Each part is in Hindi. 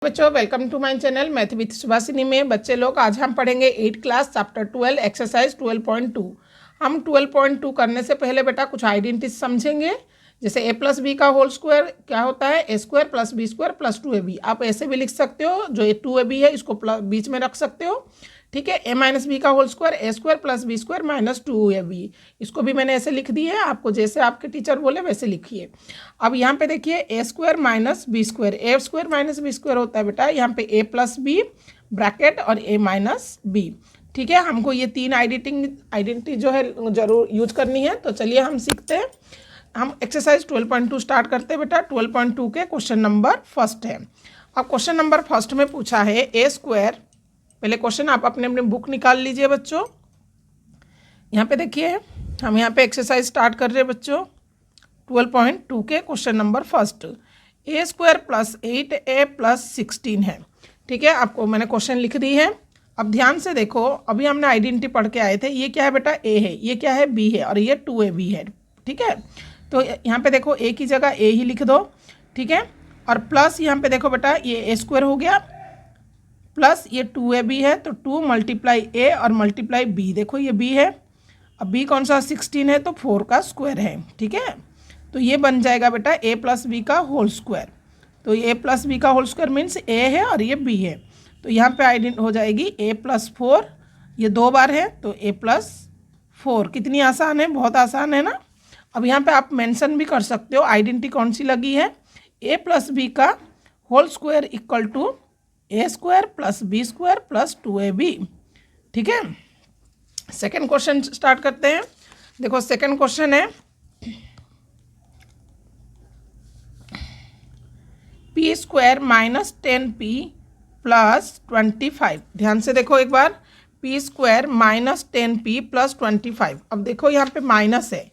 बच्चों welcome to my channel math with Subhashini में बच्चे लोग आज हम पढ़ेंगे 8 क्लास चैप्टर 12 एक्सरसाइज 12.2। हम 12.2 करने से पहले बेटा कुछ आइडेंटिटी समझेंगे। जैसे a प्लस बी का होल स्क्वायर क्या होता है, A square plus B square plus 2ab। आप ऐसे भी लिख सकते हो, जो ये 2ab है इसको बीच में रख सकते हो, ठीक है। a माइनस बी का whole square A square plus B square minus 2ab, इसको भी मैंने ऐसे लिख दिया है। आपको जैसे आपके टीचर बोले वैसे लिखिए। अब यहाँ पे देखिए ए square minus B square, A square minus B square होता है बेटा यहाँ पे ए प्लस बी ब्रैकेट और ए माइनस बी, ठीक है। हमको ये तीन आइडेंटिटी जो है जरूर यूज करनी है। तो चलिए हम सीखते हैं। हम एक्सरसाइज 12.2 स्टार्ट करते हैं बेटा। 12.2 के क्वेश्चन नंबर फर्स्ट है। अब क्वेश्चन नंबर फर्स्ट में पूछा है ए स्क्वायर। पहले क्वेश्चन आप अपने अपने बुक निकाल लीजिए बच्चों। यहाँ पे देखिए हम यहाँ पे एक्सरसाइज स्टार्ट कर रहे हैं बच्चों 12.2 के क्वेश्चन नंबर फर्स्ट। ए स्क्वायर प्लस 8a प्लस 16 है, ठीक है। आपको मैंने क्वेश्चन लिख दी है। अब ध्यान से देखो, अभी हमने आइडेंटिटी पढ़ के आए थे। ये क्या है बेटा, a है, ये क्या है b है और ये 2ab है, ठीक है। तो यहाँ पे देखो a की जगह a ही लिख दो, ठीक है। और प्लस यहाँ पे देखो बेटा ये a स्क्वायर हो गया प्लस ये 2ab है, तो 2 मल्टीप्लाई a और मल्टीप्लाई b। देखो ये b है, अब b कौन सा 16 है तो 4 का स्क्वायर है, ठीक है। तो ये बन जाएगा बेटा a प्लस बी का होल स्क्वायर। तो ये a प्लस बी का होल स्क्वायर मीन्स a है और ये b है। तो यहाँ पे आइडेंटिटी हो जाएगी a प्लस 4, ये 2 बार है तो a प्लस 4। कितनी आसान है, बहुत आसान है ना। अब यहाँ पे आप मेंशन भी कर सकते हो आइडेंटिटी कौन सी लगी है, a प्लस बी का whole square equal to A square plus B square plus 2ab, ठीक है। सेकेंड क्वेश्चन स्टार्ट करते हैं। देखो सेकेंड क्वेश्चन है P square minus 10p plus 25। ध्यान से देखो एक बार, P square minus 10p plus 25। अब देखो यहाँ पे माइनस है।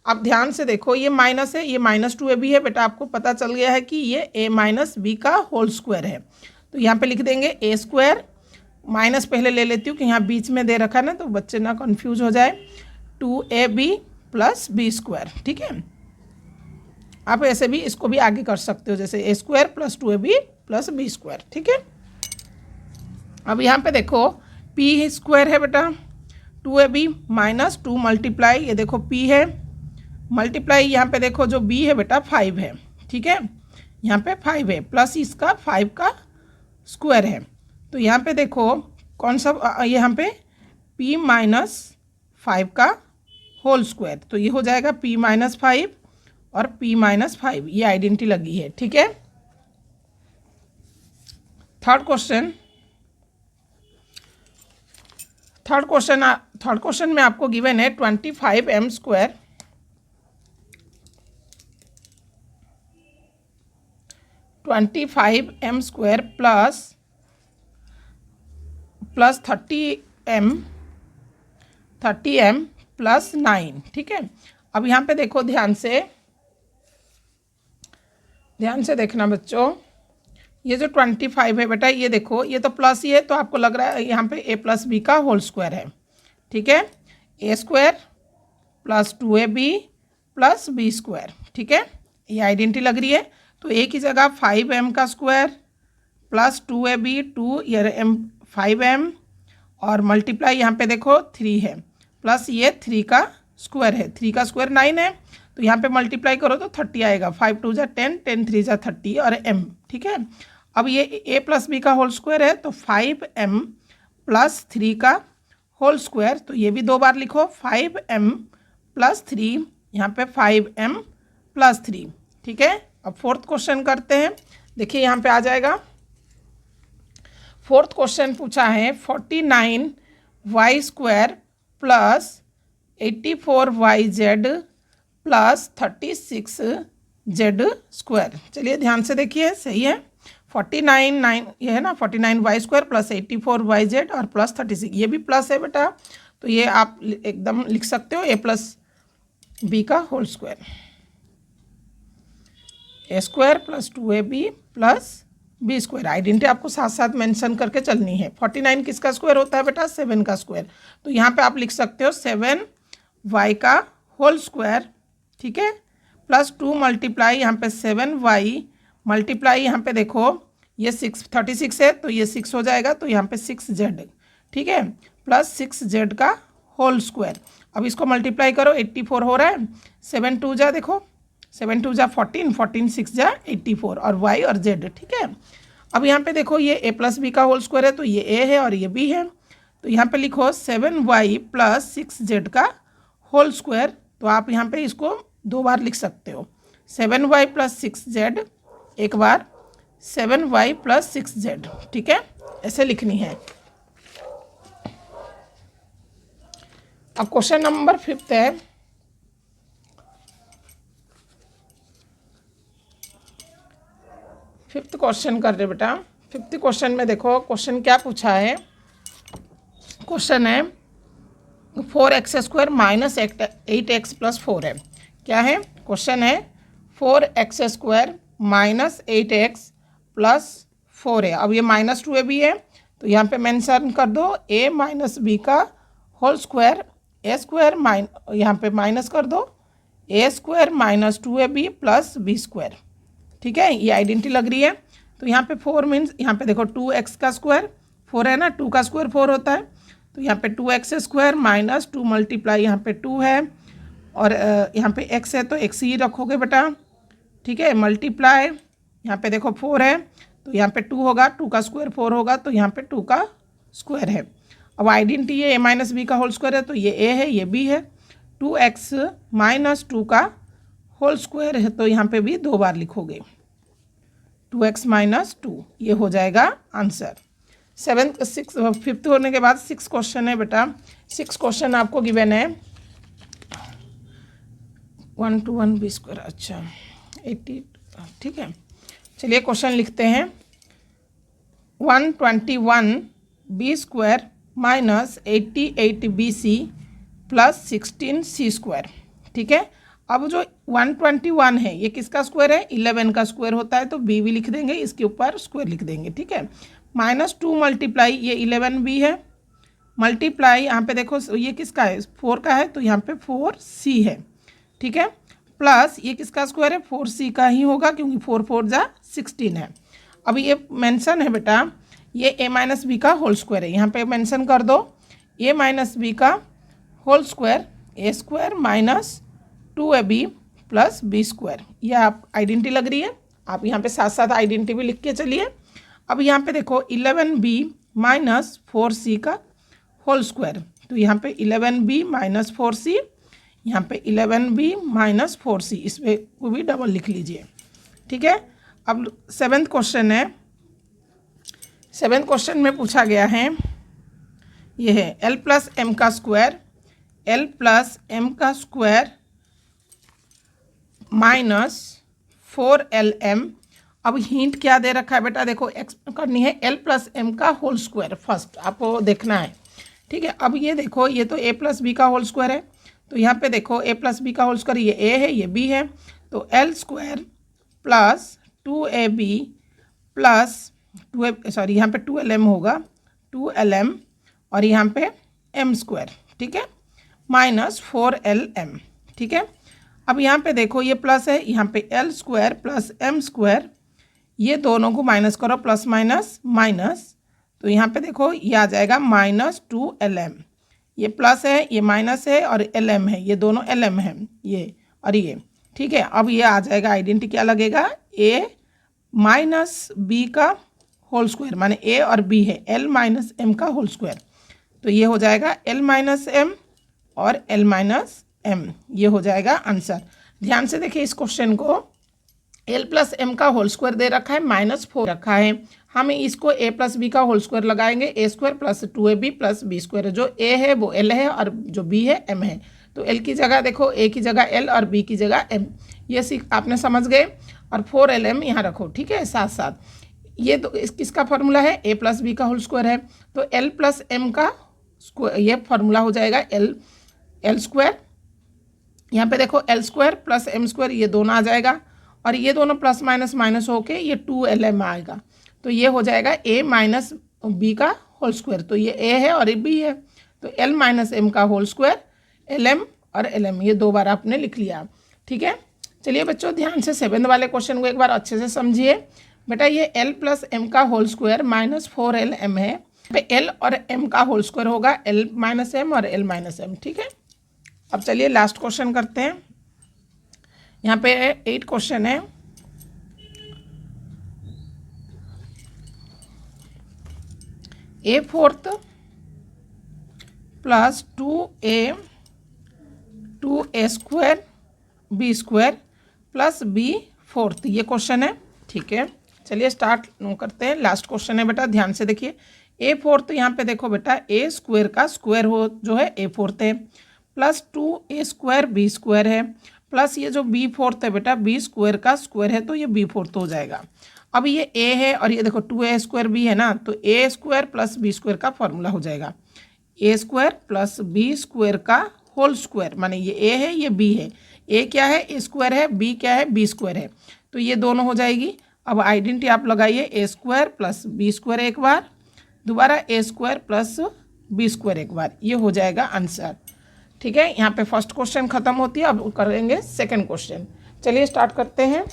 अब ध्यान से देखो ये माइनस है, ये माइनस 2ab है बेटा। आपको पता चल गया है कि ये a माइनस बी का होल स्क्वायर है। तो यहाँ पे लिख देंगे ए स्क्वायर, माइनस पहले ले लेती हूँ कि यहाँ बीच में दे रखा है ना, तो बच्चे ना कंफ्यूज हो जाए, 2ab प्लस बी स्क्वायर, ठीक है। आप ऐसे भी इसको भी आगे कर सकते हो, जैसे A square plus 2ab plus B square, ठीक है। अब यहाँ पे देखो पी स्क्वायर है बेटा 2ab माइनस 2 मल्टीप्लाई, ये देखो p है, मल्टीप्लाई यहाँ पे देखो जो b है बेटा 5 है, ठीक है। यहाँ पे 5 है प्लस इसका 5 का स्क्वायर है। तो यहाँ पे देखो कौन सा, यहाँ पे p माइनस 5 का होल स्क्वायर, तो ये हो जाएगा p माइनस 5 और p माइनस 5, ये आइडेंटिटी लगी है, ठीक है। थर्ड क्वेश्चन में आपको गिवन है 25m square plus 30m plus 9, ठीक है। अब यहाँ पे देखो ध्यान से देखना बच्चों, ये जो 25 है बेटा, ये देखो ये तो प्लस ही है, तो आपको लग रहा है यहाँ पे a प्लस बी का होल स्क्वायर है, ठीक है। A square plus 2ab plus B square, ठीक है, ये आइडेंटिटी लग रही है। तो a की जगह 5m का स्क्वायर प्लस 2ab 2 ये 5m और मल्टीप्लाई यहाँ पे देखो 3 है प्लस ये 3 का स्क्वायर है, 3 का स्क्वायर 9 है, तो यहाँ पे मल्टीप्लाई करो तो 30 आएगा, 5 2 जा 10, 10 3 जा 30 और m, ठीक है। अब ये a प्लस बी का होल स्क्वायर है, तो 5m प्लस 3 का होल स्क्वायर, तो ये भी 2 बार लिखो, 5m प्लस 3, यहाँ पे 5m प्लस 3, ठीक है। अब फोर्थ क्वेश्चन करते हैं। देखिए यहाँ पे आ जाएगा, फोर्थ क्वेश्चन पूछा है 49y square plus 84yz plus 36z square. चलिए ध्यान से देखिए, सही है। 49 ये है ना, 49y स्क्वायर प्लस 84yz और प्लस 36, ये भी प्लस है बेटा, तो ये आप एकदम लिख सकते हो a प्लस बी का whole square, A square plus 2ab plus B square. Identity आपको साथ साथ मेंशन करके चलनी है। 49 किसका स्क्वायर होता है बेटा, 7 का स्क्वायर, तो यहाँ पे आप लिख सकते हो 7y का होल स्क्वायर, ठीक है, प्लस 2 मल्टीप्लाई यहाँ पे 7y मल्टीप्लाई यहाँ पे देखो ये 36 है तो ये 6 हो जाएगा, तो यहाँ पे 6z, ठीक है, प्लस 6z का होल स्क्वायर। अब इसको मल्टीप्लाई करो, 84 हो रहा है, 7 2 जा, देखो 7 2 जा 14, 14 6 जा 84, और y और z, ठीक है। अब यहाँ पे देखो ये a प्लस बी का होल स्क्वायर है, तो ये a है और ये b है, तो यहाँ पे लिखो 7y प्लस 6z का होल स्क्वायर। तो आप यहाँ पे इसको 2 बार लिख सकते हो, 7y प्लस 6z, एक बार 7y प्लस 6z, ठीक है, ऐसे लिखनी है। अब क्वेश्चन नंबर 5 है, फिफ्थ क्वेश्चन कर रहे बेटा। फिफ्थ क्वेश्चन में देखो क्वेश्चन क्या पूछा है। क्वेश्चन है 4x² माइनस 8x प्लस 4 है। क्या है क्वेश्चन है, 4x² माइनस 8x प्लस 4 है। अब ये -2 भी है, तो यहाँ पे मेंशन कर दो a माइनस बी का होल स्क्वायर, a स्क्वायर यहाँ पे माइनस कर दो a² minus 2ab plus b², ठीक है, ये आइडेंटिटी लग रही है। तो यहाँ पे 4 मीन्स, यहाँ पे देखो 2x का स्क्वायर 4 है ना, 2 का स्क्वायर 4 होता है, तो यहाँ पे 2x² माइनस 2 मल्टीप्लाई यहाँ पे 2 है, और यहाँ पे x है तो x ही रखोगे बेटा, ठीक है, मल्टीप्लाई यहाँ पे देखो 4 है तो यहाँ पे 2 होगा, 2 का स्क्वायर 4 होगा, तो यहाँ पे 2 का स्क्वायर है। अब आइडेंटिटी ये a माइनस बी का होल स्क्वायर है, तो ये a है ये b है, 2x माइनस 2 का होल स्क्वायर है, तो यहाँ पे भी 2 बार लिखोगे, 2x माइनस 2, ये हो जाएगा आंसर। 5th होने के बाद 6 क्वेश्चन है बेटा। 6 क्वेश्चन आपको गिवन है 1 to 1 b², अच्छा 80, ठीक है। चलिए क्वेश्चन लिखते हैं, 121 b² minus 88 bc plus 16 c², ठीक है। अब जो 121 है ये किसका स्क्वायर है, 11 का स्क्वायर होता है, तो b भी लिख देंगे, इसके ऊपर स्क्वायर लिख देंगे, ठीक है। -2 मल्टीप्लाई ये 11b है, मल्टीप्लाई यहाँ पे देखो ये किसका है, 4 का है, तो यहाँ पे 4c है, ठीक है, प्लस ये किसका स्क्वायर है, 4c का ही होगा क्योंकि 4 4 जा 16 है। अब ये मेंशन है बेटा, ये a माइनस बी का होल स्क्वायर है, यहाँ पे मेंशन कर दो a माइनस बी का whole square, a² minus 2ab plus b², यह आप आइडेंटिटी लग रही है, आप यहाँ पे साथ साथ आइडेंटिटी भी लिख के चलिए। अब यहाँ पे देखो 11b माइनस 4c का होल स्क्वायर, तो यहाँ पे 11b माइनस 4c, यहाँ पे 11b माइनस 4c, इसमें को भी डबल लिख लीजिए, ठीक है। अब 7th क्वेश्चन है। 7th क्वेश्चन में पूछा गया है, ये है l प्लस एम का स्क्वायर, l प्लस एम का स्क्वायर माइनस 4lm। अब हिंट क्या दे रखा है बेटा, देखो एक्स करनी है l प्लस एम का होल स्क्वायर, फर्स्ट आपको देखना है, ठीक है। अब ये देखो ये तो a प्लस बी का होल स्क्वायर है, तो यहाँ पे देखो a प्लस बी का होल स्क्वायर, ये a है ये b है, तो l² plus 2ab plus 2 sorry यहाँ पे 2lm होगा, 2lm और यहाँ पे m², ठीक है, माइनस 4lm, ठीक है। अब यहाँ पे देखो ये प्लस है, यहाँ पे l² प्लस m², ये दोनों को माइनस करो, प्लस माइनस माइनस, तो यहाँ पे देखो ये आ जाएगा -2lm, ये प्लस है ये माइनस है और lm है, ये दोनों lm है, ये और ये, ठीक है। अब ये आ जाएगा आइडेंटिटी क्या लगेगा, a माइनस b का होल स्क्वायर, माने a और b है, l माइनस m का होल स्क्वायर, तो ये हो जाएगा l माइनस m और l माइनस m, ये हो जाएगा आंसर। ध्यान से देखिए इस क्वेश्चन को, l प्लस m का होल स्क्वायर दे रखा है, -4 रखा है, हम इसको a प्लस बी का होल स्क्वायर लगाएंगे, a² plus 2ab plus b², जो a है वो l है और जो b है m है, तो l की जगह देखो a की जगह l और b की जगह m, ये आपने समझ गए, और 4lm यहाँ रखो, ठीक है, साथ साथ। ये तो किसका फॉर्मूला है, a प्लस बी का होल स्क्वायर है, तो l प्लस m का स्क्वायर, ये फार्मूला हो जाएगा l², यहाँ पे देखो l² प्लस m², ये दोनों आ जाएगा, और ये दोनों प्लस माइनस माइनस होके ये 2lm आएगा, तो ये हो जाएगा a माइनस बी का होल स्क्वायर, तो ये a है और ये b है, तो l माइनस m का होल स्क्वायर, lm और lm, ये 2 बार आपने लिख लिया, ठीक है। चलिए बच्चों ध्यान से 7th वाले क्वेश्चन को एक बार अच्छे से समझिए। बेटा ये l प्लस एम का होल स्क्वायर माइनस 4lm है, पे l और m का होल स्क्वायर होगा l माइनस एम और l माइनस एम, ठीक है। अब चलिए लास्ट क्वेश्चन करते हैं। यहाँ पे 8 क्वेश्चन है। a4 plus 2a square b square plus b4, ये क्वेश्चन है, ठीक है। चलिए स्टार्ट करते हैं। लास्ट क्वेश्चन है बेटा, ध्यान से देखिए। a4 यहाँ पे देखो बेटा, a स्क्वायर का स्क्वायर हो जो है a4 है, plus 2a square b square है, प्लस ये जो b4 है बेटा b स्क्वायर का स्क्वायर है, तो ये b4 हो जाएगा। अब ये a है और ये देखो 2a स्क्वायर b है ना, तो a square plus b square का फॉर्मूला हो जाएगा a square plus b square का होल स्क्वायर, माने ये a है ये b है, a क्या है a स्क्वायर है, b क्या है b स्क्वायर है, तो ये दोनों हो जाएगी। अब आइडेंटिटी आप लगाइए, a square plus b square एक बार, दोबारा a square plus b square एक बार, ये हो जाएगा आंसर, ठीक है। यहाँ पे फर्स्ट क्वेश्चन खत्म होती है। अब करेंगे सेकंड क्वेश्चन। चलिए स्टार्ट करते हैं।